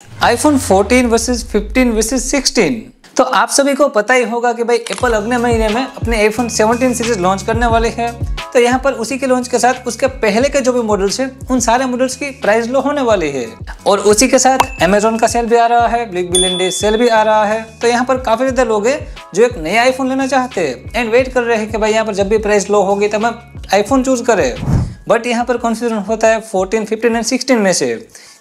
IPhone 14 versus 15 versus 16। तो आप सभी को पता ही होगा कि भाई एप्पल अगले महीने में अपने आईफोन 17 सीरीज लॉन्च करने वाले हैं। तो यहाँ पर उसी के लॉन्च के साथ उसके पहले के जो भी मॉडल्स हैं उन सारे मॉडल्स की प्राइस लो होने वाली है। और उसी के साथ अमेजोन का सेल भी आ रहा है, बिग बिलियन डे सेल भी आ रहा है। तो यहाँ पर काफी ज्यादा लोग हैं जो एक नया आईफोन लेना चाहते हैं एंड वेट कर रहे हैं कि भाई यहाँ पर जब भी प्राइस लो होगी तब हम आईफोन चूज करें। बट यहाँ पर कंफ्यूजन होता है 14, 15 एंड 16 में से,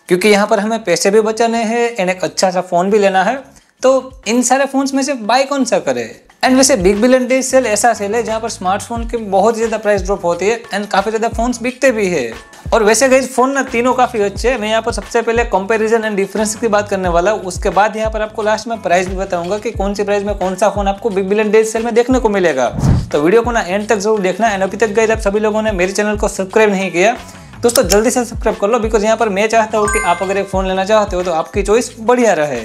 क्योंकि यहाँ पर हमें पैसे भी बचाने हैं एंड एक अच्छा सा फोन भी लेना है। तो इन सारे फोन्स में से बाय कौन सा करे। एंड वैसे बिग बिलियन डे सेल ऐसा सेल है जहाँ पर स्मार्टफोन की बहुत ज्यादा प्राइस ड्रॉप होती है एंड काफी ज्यादा फोन्स बिकते भी है। और वैसे गाइस फोन ना तीनों काफी अच्छे हैं। मैं यहाँ पर सबसे पहले कंपैरिजन एंड डिफरेंस की बात करने वाला हूँ। उसके बाद यहाँ पर आपको लास्ट में प्राइस भी बताऊंगा कि कौन सी प्राइस में कौन सा फोन आपको बिग बिलियन डे सेल में देखने को मिलेगा। तो वीडियो को ना एंड तक जरूर देखना। एंड अभी तक गाइस आप सभी लोगों ने मेरे चैनल को सब्सक्राइब नहीं किया दोस्तों जल्दी से सब्सक्राइब कर लो, बिकॉज यहाँ पर मैं चाहता हूँ कि आप अगर एक फोन लेना चाहते हो तो आपकी चॉइस बढ़िया रहे।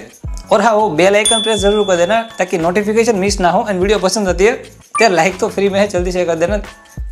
और हाँ, वो बेल आइकन प्रेस जरूर कर देना ताकि नोटिफिकेशन मिस ना हो। एंड वीडियो पसंद आती है तो लाइक तो फ्री में है, जल्दी से कर देना,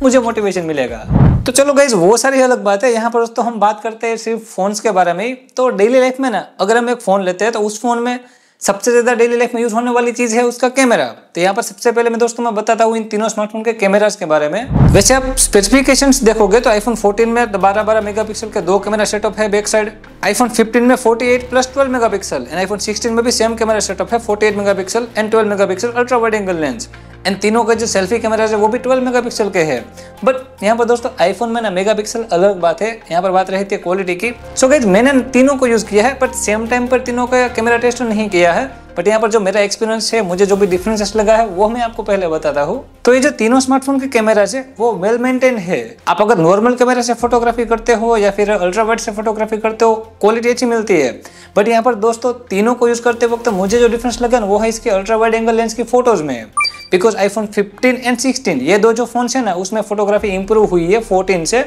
मुझे मोटिवेशन मिलेगा। तो चलो गाइज वो सारी अलग बात है। यहाँ पर दोस्तों हम बात करते हैं सिर्फ फोन्स के बारे में ही। तो डेली लाइफ में ना अगर हम एक फोन लेते हैं तो उस फोन में सबसे ज्यादा डेली लाइफ में यूज होने वाली चीज है उसका कैमरा। तो यहाँ पर सबसे पहले मैं दोस्तों मैं बताता हूँ इन तीनों स्मार्टफोन के कैमरास के बारे में। वैसे आप स्पेसिफिकेशंस देखोगे तो आईफोन 14 में 12 मेगापिक्सल के 2 कैमरा सेटअप है बैक साइड। आईफोन 15 में 48 प्लस 12 मेगापिक्सल एंड आईफोन 16 में भी सेम कैमरा सेटअप है 48 megapixel and 12 megapixel ultra wide angle lens. And तीनों के जो सेल्फी कैमरा है वो भी 12 मेगापिक्सल के हैं। बट यहाँ पर दोस्तों आईफोन में ना मेगापिक्सल अलग बात है, यहाँ पर बात रहती है क्वालिटी की। सो गाइस मैंने तीनों को यूज किया है बट सेम टाइम पर तीनों का कैमरा टेस्ट नहीं किया है। बट यहाँ पर जो मेरा एक्सपीरियंस है, मुझे जो भी डिफरेंसेस लगा है वो मैं आपको पहले बताता हूँ। तो ये जो तीनों स्मार्टफोन के कैमरा है वो वेल मेंटेन है। आप अगर नॉर्मल कैमरा से फोटोग्राफी करते हो या फिर अल्ट्रा वाइड से फोटोग्राफी करते हो क्वालिटी अच्छी मिलती है। बट यहाँ पर दोस्तों तीनों को यूज करते वक्त मुझे जो डिफरेंस लगा वो है इसके अल्ट्रा वाइड एंगल लेंस की फोटोज में। बिकॉज आईफोन 15 एंड 16 ये दो जो फोन है ना उसमें फोटोग्राफी इंप्रूव हुई है 14 से।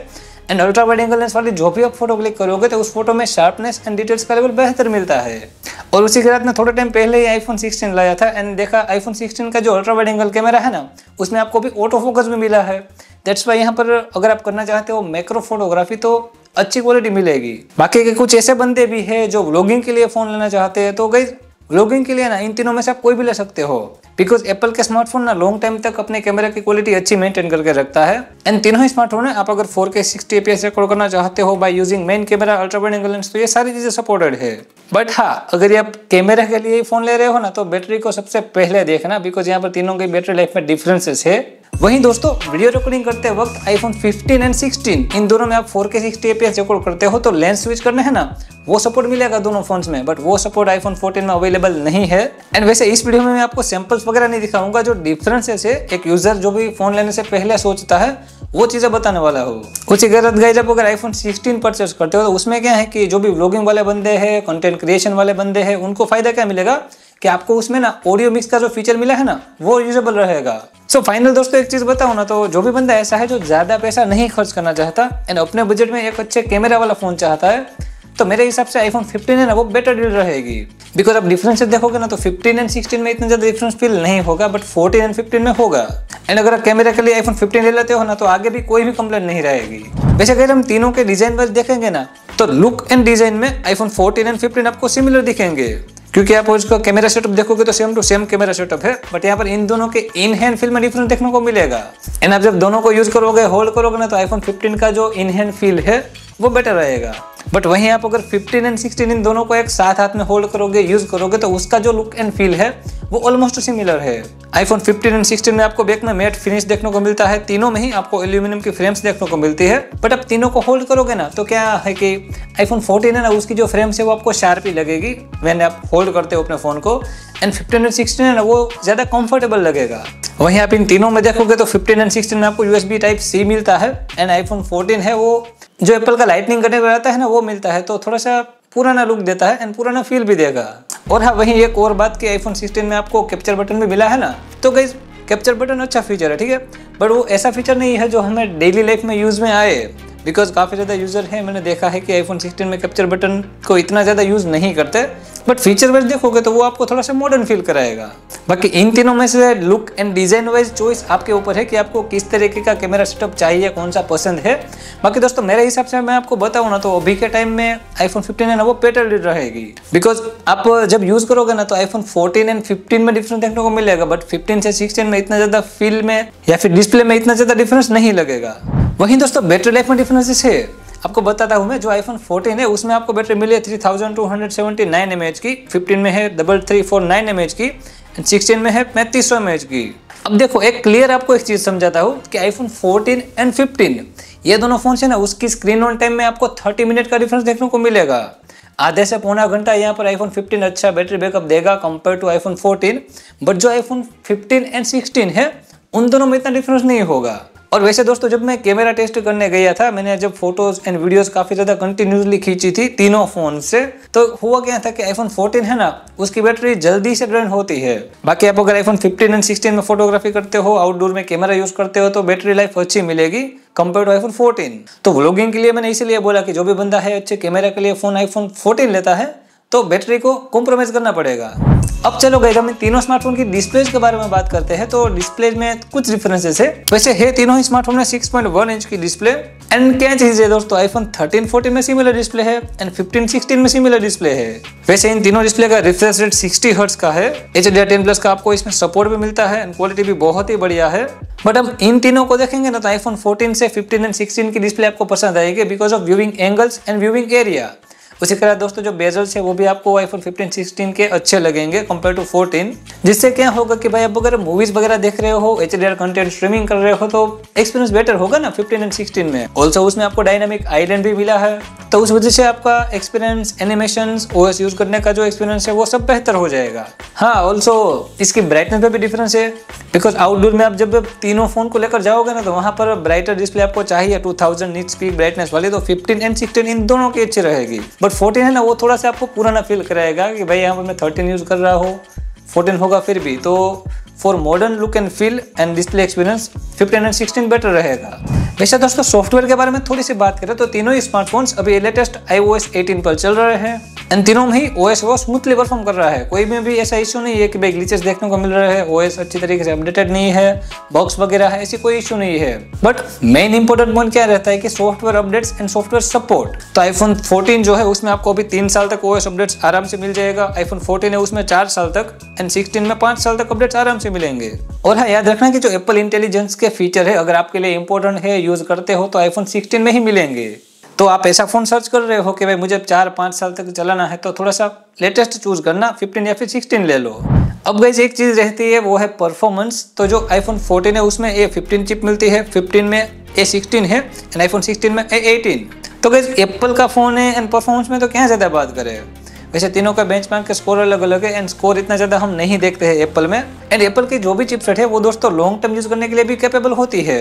And ultra wide angle lens वाली जो भी आप फोटो क्लिक करोगे तो उस फोटो में शार्पनेस एंड डिटेल्स का लेवल बेहतर मिलता है। और उसी के साथ में थोड़े टाइम पहले ही आईफोन 16 लाया था एंड देखा आईफोन 16 का जो अल्ट्रा वाइड एंगल कैमरा है ना उसमें आपको भी ऑटो फोकस भी मिला है। दैट्स वाई यहाँ पर अगर आप करना चाहते हो मैक्रो फोटोग्राफी तो अच्छी क्वालिटी मिलेगी। बाकी के कुछ ऐसे बंदे भी है जो व्लॉगिंग के लिए फोन लेना चाहते हैं। तो गाइस व्लॉगिंग के लिए ना इन तीनों में से आप कोई भी ले सकते हो, बिकॉज एप्पल के स्मार्टफोन ना लॉन्ग टाइम तक अपने कैमरा की क्वालिटी अच्छी मेंटेन करके रखता है। एंड तीनों ही स्मार्टफोन है आप अगर 4K 60 fps रिकॉर्ड करना चाहते हो by using main camera ultra wide angle lens तो ये सारी चीजें सपोर्टेड है। बट हाँ, अगर ये आप कैमरा के लिए फोन ले रहे हो ना तो बैटरी को सबसे पहले देखना, बिकॉज यहाँ पर तीनों की बैटरी लाइफ में डिफरेंसेस है। वहीं दोस्तों वीडियो रिकॉर्डिंग करते वक्त आईफोन 15 एंड 16 इन दोनों में आप 4K 60 fps रिकॉर्ड करते हो तो लेंस स्विच करने है ना वो सपोर्ट मिलेगा दोनों फोन्स में। बट वो सपोर्ट आईफोन 14 में अवेलेबल नहीं है। एंड वैसे इस वीडियो में मैं आपको सैंपल्स वगैरह नहीं दिखाऊंगा, जो डिफरेंसेस है एक यूजर जो भी फोन लेने से पहले सोचता है वो चीजें बताने वाला हूँ। कुछ गलत गाइस आप अगर आईफोन 16 परचेस करते हो तो उसमें क्या है कि जो भी व्लॉगिंग वाले बंदे हैं, कंटेंट क्रिएशन वाले बंदे हैं, उनको फायदा क्या मिलेगा कि आपको उसमें ना ऑडियो मिक्स का जो फीचर मिला है ना वो यूजेबल रहेगा। सो फाइनल दोस्तों एक चीज बताऊं ना तो जो भी बंदा ऐसा है जो ज्यादा पैसा नहीं खर्च करना चाहता एंड अपने बजट में एक अच्छे कैमरा वाला फोन चाहता है तो मेरे हिसाब से आईफोन 15 है ना वो बेटर डील रहेगी। बिकॉज आप डिफरेंस देखोगे ना तो 15 एंड 16 में इतना ज्यादा डिफरेंस फील नहीं होगा, बट 14 एंड 15 में होगा। एंड अगर आप कैमरा के लिए आईफोन 15 ले लेते हो ना तो आगे भी कोई भी कंप्लेंट नहीं रहेगी। वैसे अगर हम तीनों के डिजाइन वाइज देखेंगे ना तो लुक एंड डिजाइन में आईफोन 14 एंड 15 आपको सिमिलर दिखेंगे, क्योंकि आप उसका कैमरा सेटअप देखोगे तो same to same camera setup है। बट यहाँ पर इन दोनों के इन हैंड फील में डिफरेंस देखने को मिलेगा। एंड आप जब दोनों को यूज करोगे होल्ड करोगे ना तो आईफोन 15 का जो इन हैंड फील है वो बेटर रहेगा। बट वहीं आप अगर 15 एंड 16 इन दोनों को एक साथ हाथ में होल्ड करोगे यूज करोगे तो उसका जो लुक एंड फील है वो ऑलमोस्ट सिमिलर है। आईफोन 15 एंड 16 में आपको बैक में मैट फिनिश देखने को मिलता है, तीनों में ही आपको एल्यूमिनियम की फ्रेम्स देखने को मिलती है। बट अब तीनों को होल्ड करोगे ना तो क्या है कि आईफोन 14 है ना उसकी जो फ्रेम्स है वो आपको शार्प ही लगेगी व्हेन आप होल्ड करते हो अपने फोन को। एंड 15 एंड 16 है ना वो ज्यादा कंफर्टेबल लगेगा। वहीं आप इन तीनों में देखोगे तो 15 एंड 16 में आपको USB Type-C मिलता है एंड आईफोन 14 है वो जो एप्पल का लाइटनिंग कनेक्टर रहता है ना वो मिलता है, तो थोड़ा सा पुराना लुक देता है एंड पुराना फील भी देगा। और हाँ, वहीं एक और बात कि आईफोन 16 में आपको कैप्चर बटन भी मिला है ना, तो गाइस कैप्चर बटन अच्छा फीचर है, ठीक है, बट वो ऐसा फीचर नहीं है जो हमें डेली लाइफ में यूज में आए। बिकॉज काफ़ी ज़्यादा यूज़र है, मैंने देखा है कि आईफोन 16 में कैप्चर बटन को इतना ज़्यादा यूज़ नहीं करते। बट फीचर वाइज देखोगे तो वो आपको थोड़ा सा मॉडर्न फील कराएगा। बाकी इन तीनों में से look and design wise choice आपके ऊपर है कि आपको किस तरीके का कैमरा सेटअप चाहिए, कौन सा पसंद है। बाकी दोस्तों मेरे हिसाब से मैं आपको बताऊं ना तो अभी के टाइम में iPhone 15 है ना वो बेटर रहेगी, बिकॉज आप जब यूज करोगे ना तो iPhone 14 एंड 15 में डिफरेंस देखने को मिलेगा, बट 15 से 16 में इतना ज्यादा फील में या फिर डिस्प्ले में इतना ज्यादा डिफरेंस नहीं लगेगा। वहीं दोस्तों बैटरी लाइफ में डिफरेंसेस है, आपको बताता हूं मैं। जो iPhone 14 है उसमें आपको बैटरी मिली है 3279 mAh की, 15 में है 3349 mAh की एंड 16 में है 3500 mAh की। अब देखो एक क्लियर आपको एक चीज समझाता हूँ कि iPhone 14 एंड 15 ये दोनों फोन है ना उसकी स्क्रीन ऑन टाइम में आपको 30 मिनट का डिफरेंस देखने को मिलेगा। आधे से पौना घंटा यहाँ पर iPhone 15 अच्छा बैटरी बैकअप देगा कंपेयर टू iPhone 14, बट जो iPhone 15 एंड 16 है उन दोनों में इतना डिफरेंस नहीं होगा। और वैसे दोस्तों जब मैं कैमरा टेस्ट करने गया था, मैंने जब फोटोज एंड वीडियोस काफी ज्यादा कंटिन्यूसली खींची थी तीनों फोन से, तो हुआ क्या था कि iPhone 14 है ना उसकी बैटरी जल्दी से ड्रेन होती है। बाकी आप अगर iPhone 15 एंड 16 में फोटोग्राफी करते हो, आउटडोर में कैमरा यूज करते हो तो बैटरी लाइफ अच्छी मिलेगी कंपेयर टू iPhone 14। तो व्लॉगिंग के लिए मैंने इसीलिए बोला कि जो भी बंदा है अच्छे कैमरा के लिए फोन iPhone 14 लेता है तो बैटरी को कॉम्प्रोमाइज करना पड़ेगा। अब चलो गाइस हम तीनों स्मार्टफोन की डिस्प्लेज के बारे में बात करते हैं। तो डिस्प्ले में कुछ डिफरेंसेस है। वैसे है तीनों ही स्मार्टफोन में 6.1 इंच की डिस्प्ले। एंड क्या चीज है दोस्तों, iPhone 13, 14 में सिमिलर डिस्प्ले है एंड 15, 16 में सिमिलर डिस्प्ले है। वैसे इन तीनों डिस्प्ले का रिफ्रेश रेट 60 हर्ट्ज का है। HDR10+ का आपको इसमें सपोर्ट भी मिलता है एंड क्वालिटी भी बहुत ही बढ़िया है। बट अब इन तीनों को देखेंगे ना तो iPhone 14 से 15 एंड 16 की डिस्प्ले आपको पसंद आएगी because of viewing angles and viewing area. उसी तरह दोस्तों जो बेजल्स है वो भी आपको iPhone 15, 16 के अच्छे लगेंगे कंपेयर टू 14। जिससे क्या होगा कि भाई आप अगर मूवीज वगैरह देख रहे हो, HDR कंटेंट स्ट्रीमिंग कर रहे हो तो एक्सपीरियंस बेटर होगा ना 15 एंड 16 में। ऑल्सो उसमें आपको डायनामिक आइलैंड भी मिला है, तो उस वजह से आपका एक्सपीरियंस, एनिमेशंस, OS यूज करने का जो एक्सपीरियंस है वो सब बेहतर हो जाएगा। हाँ, ऑल्सो इसकी ब्राइटनेस में भी डिफरेंस है बिकॉज आउटडोर में आप जब तीनों फोन को लेकर जाओगे ना तो वहां पर ब्राइटर डिस्प्ले आपको चाहिए 2000 निट्स की ब्राइटनेस वाली, तो 15 एंड 16 इन दोनों की अच्छी रहेगी। बट 14 है ना वो थोड़ा सा आपको पुराना फील कराएगा कि भाई यहाँ पर मैं 13 यूज कर रहा हूँ, 14 होगा फिर भी। तो for modern look and feel and display experience 15 and 16 better रहेगा। वैसे दोस्तों सॉफ्टवेयर के बारे में थोड़ी सी बात करें तो तीनों ही स्मार्टफोन्स अभी लेटेस्ट iOS 18 पर चल रहे हैं एंड तीनों में ही OS वो स्मूथली परफॉर्म कर रहा है। कोई में भी ऐसा इश्यू नहीं है कि भाई ग्लिचेस देखने को मिल रहे हैं, OS अच्छी तरीके से अपडेटेड नहीं है, बॉक्स वगैरह है, ऐसी कोई इश्यू नहीं है। बट मेन इंपॉर्टेंट पॉइंट क्या रहता है कि software updates and software support. तो iPhone 14 जो है उसमें आपको अभी 3 साल तक OS अपडेट्स आराम से मिल जाएगा। iPhone 14 है उसमें 4 साल तक एंड 16 में 5 साल तक अपडेट्स आराम से मिलेंगे। और हाँ, याद रखना कि जो एप्पल इंटेलिजेंस के फीचर है अगर आपके लिए इंपॉर्टेंट है, यूज करते हो तो iPhone 16 में ही मिलेंगे। तो आप ऐसा फोन सर्च कर रहे हो कि भाई मुझे 4-5 साल तक चलाना है तो थोड़ा सा लेटेस्ट चूज करना, 15 या फिर 16 ले लो। अब गाइस एक चीज रहती है वो है परफॉर्मेंस। तो जो iPhone 14 है उसमें A15 चिप मिलती है, 15 में A16 है एंड iPhone 16 में A18। तो गाइस एप्पल का फोन है एंड परफॉर्मेंस में तो क्या ज्यादा बात करें। वैसे तीनों का बेंचमार्क के स्कोर अलग अलग है एंड स्कोर इतना ज्यादा हम नहीं देखते हैं एप्पल में। एंड एप्पल की जो भी चिपसेट है वो दोस्तों लॉन्ग टर्म यूज करने के लिए भी कैपेबल होती है,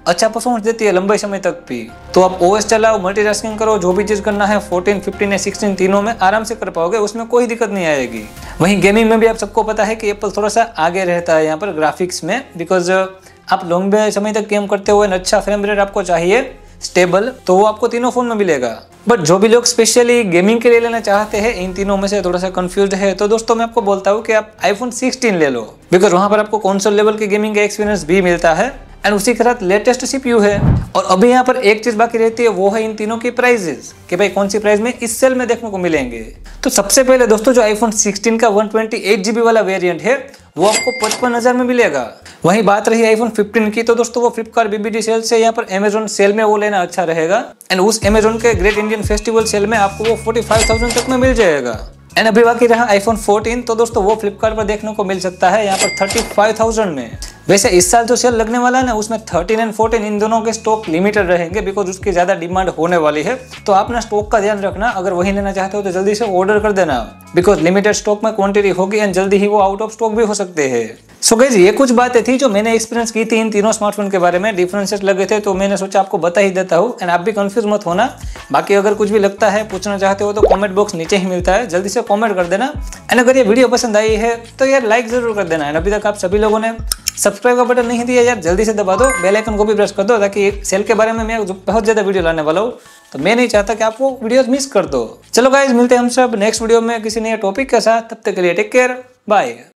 अच्छा परफॉर्मेंस देती है लंबे समय तक भी। तो आप OS चलाओ, मल्टीटास्किंग करो, जो भी चीज करना है 14, 15 या 16 तीनों में आराम से कर पाओगे, उसमें कोई दिक्कत नहीं आएगी। वहीं गेमिंग में भी आप सबको पता है कि एप्पल थोड़ा सा आगे रहता है यहाँ पर ग्राफिक्स में, बिकॉज आप लॉन्ग समय तक गेम करते हो एंड अच्छा फ्रेम रेट आपको चाहिए स्टेबल, तो वो आपको तीनों फोन में मिलेगा। बट जो भी लोग स्पेशली गेमिंग के लिए लेना चाहते हैं, इन तीनों में से थोड़ा सा कंफ्यूज्ड है, तो दोस्तों मैं आपको बोलता हूँ कि आप iPhone 16 ले लो बिकॉज वहां पर आपको कंसोल लेवल की गेमिंग का एक्सपीरियंस भी मिलता है एंड उसी के साथ लेटेस्ट CPU है। और अभी यहाँ पर एक चीज बाकी रहती है वो है इन तीनों की प्राइजेस, कि भाई कौन सी प्राइस में इस सेल में देखने को मिलेंगे। तो सबसे पहले दोस्तों जो iPhone 16 का 128GB वाला वेरिएंट है वो आपको 55,000 में मिलेगा। वहीं बात रही iPhone 15 की तो दोस्तों वो फ्लिपकार्ट BBD सेल से यहाँ पर Amazon सेल में वो लेना अच्छा रहेगा एंड उस Amazon के ग्रेट इंडियन फेस्टिवल सेल में आपको वो 45,000 तक में मिल जाएगा। एंड अभी बाकी रहा iPhone 14 तो दोस्तों वो फ्लिपकार्ट पर देखने को मिल सकता है यहाँ पर 35,000 में। वैसे इस साल जो सेल लगने वाला है ना उसमें 13 एंड 14 इन दोनों के स्टॉक लिमिटेड रहेंगे बिकॉज उसकी ज्यादा डिमांड होने वाली है। तो आप ना स्टॉक का ध्यान रखना, अगर वही लेना चाहते हो तो जल्दी से ऑर्डर कर देना बिकॉज लिमिटेड स्टॉक में क्वांटिटी होगी एंड जल्दी ही वो आउट ऑफ स्टॉक भी हो सकते हैं। सो गाइस ये कुछ बातें थी जो मैंने एक्सपीरियंस की थी इन तीनों स्मार्टफोन के बारे में, डिफरेंसेस लगे थे तो मैंने सोचा आपको बता ही देता हूँ एंड आप भी कंफ्यूज मत होना। बाकी अगर कुछ भी लगता है, पूछना चाहते हो तो कमेंट बॉक्स नीचे ही मिलता है, जल्दी से कमेंट कर देना। एंड अगर ये वीडियो पसंद आई है तो यार लाइक जरूर कर देना। एंड अभी तक आप सभी लोगों ने सब्सक्राइब का बटन नहीं दिया यार, जल्दी से दबा दो, बेल आइकन को भी प्रेस कर दो ताकि सेल के बारे में मैं बहुत ज्यादा वीडियो लाने वाला हूँ तो मैं नहीं चाहता कि आप वो वीडियोस मिस कर दो। चलो गाइज, मिलते हैं हम सब नेक्स्ट वीडियो में किसी नए टॉपिक के साथ। तब तक के लिए टेक केयर, बाय।